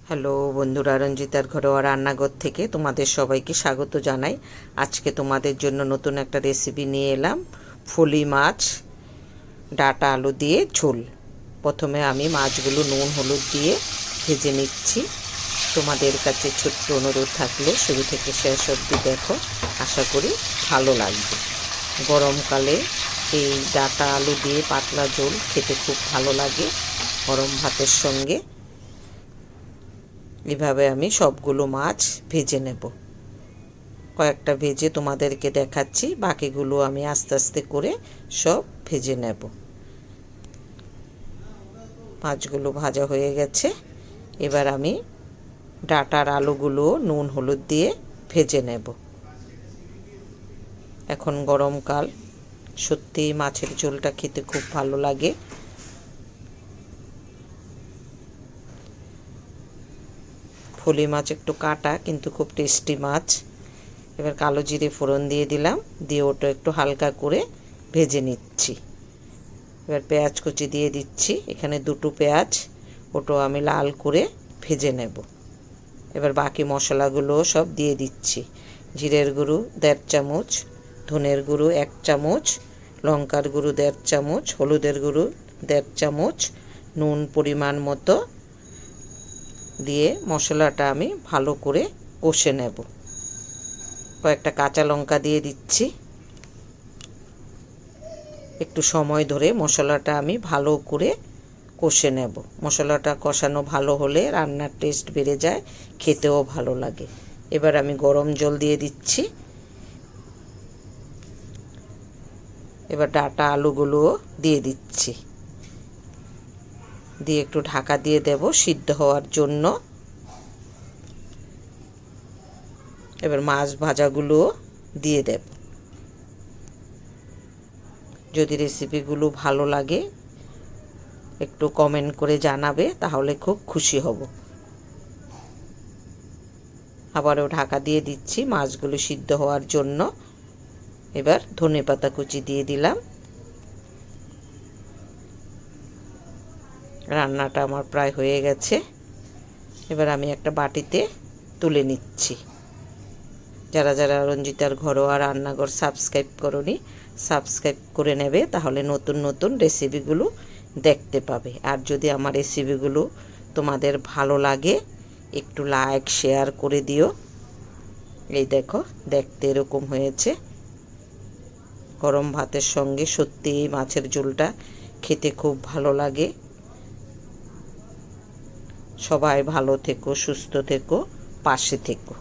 Hello বন্ধুরা, রঞ্জিতার ঘরোয়া রান্নাঘর থেকে তোমাদের সবাইকে স্বাগত জানাই। আজকে তোমাদের জন্য নতুন একটা রেসিপি নিয়ে এলাম, ফলি মাছ ডাঁটা আলু দিয়ে ঝোল। প্রথমে আমি মাছগুলো নুন হলুদ দিয়ে ভেজে নিচ্ছি। তোমাদের কাছে ছোট্ট অনুরোধ থাকলে শুরু থেকে শেষ অবধি দেখো, আশা করি ভালো লাগবে। গরমকালে এই ডাঁটা আলু দিয়ে পাতলা ঝোল খেতে খুব ভালো লাগে গরম ভাতের সঙ্গে। এভাবে আমি সবগুলো মাছ ভেজে নেব। কয়েকটা ভেজে তোমাদেরকে দেখাচ্ছি, বাকিগুলো আমি আস্তে আস্তে করে সব ভেজে নেব। মাছগুলো ভাজা হয়ে গেছে। এবার আমি ডাঁটার আলুগুলো নুন হলুদ দিয়ে ভেজে নেব। এখন গরমকাল, সত্যিই মাছের ঝোলটা খেতে খুব ভালো লাগে। ফলি মাছ একটু কাটা, কিন্তু খুব টেস্টি মাছ। এবার কালো জিরে ফোড়ন দিয়ে দিলাম, দিয়ে ওটা একটু হালকা করে ভেজে নিচ্ছি। এবার পেঁয়াজ কুচি দিয়ে দিচ্ছি, এখানে দুটো পেঁয়াজ, ওটাও আমি লাল করে ভেজে নেব। এবার বাকি মশলাগুলো সব দিয়ে দিচ্ছি। জিরের গুঁড়ো 1.5 চামচ, ধনের গুঁড়ো 1 চামচ, লঙ্কার গুঁড়ো 1.5 চামচ, হলুদের গুঁড়ো 1.5 চামচ, নুন পরিমাণ মতো দিয়ে মশলাটা আমি ভালো করে কষে নেব। কয়েকটা কাঁচা লঙ্কা দিয়ে দিচ্ছি। একটু সময় ধরে মশলাটা আমি ভালো করে কষে নেব। মশলাটা কষানো ভালো হলে রান্নার টেস্ট বেড়ে যায়, খেতেও ভালো লাগে। এবার আমি গরম জল দিয়ে দিচ্ছি। এবার ডাঁটা আলুগুলোও দিয়ে দিচ্ছি, দিয়ে একটু ঢাকা দিয়ে দেব সিদ্ধ হওয়ার জন্য। এবার মাছ ভাজাগুলোও দিয়ে দেব। যদি রেসিপিগুলো ভালো লাগে একটু কমেন্ট করে জানাবে, তাহলে খুব খুশি হব। আবারও ঢাকা দিয়ে দিচ্ছি মাছগুলো সিদ্ধ হওয়ার জন্য। এবার ধনেপাতা কুচি দিয়ে দিলাম। রান্নাটা আমার প্রায় হয়ে গেছে। এবার আমি একটা বাটিতে তুলে নিচ্ছি। যারা যারা রঞ্জিতার ঘরোয়া রান্নাঘর সাবস্ক্রাইব করোনি, সাবস্ক্রাইব করে নেবে, তাহলে নতুন নতুন রেসিপিগুলো দেখতে পাবে। আর যদি আমার রেসিপিগুলো তোমাদের ভালো লাগে একটু লাইক শেয়ার করে দিও। এই দেখো, দেখতে এরকম হয়েছে। গরম ভাতের সঙ্গে সত্যি এই মাছের ঝোলটা খেতে খুব ভালো লাগে। সবাই ভালো থেকো, সুস্থ থেকো, পাশে থেকো।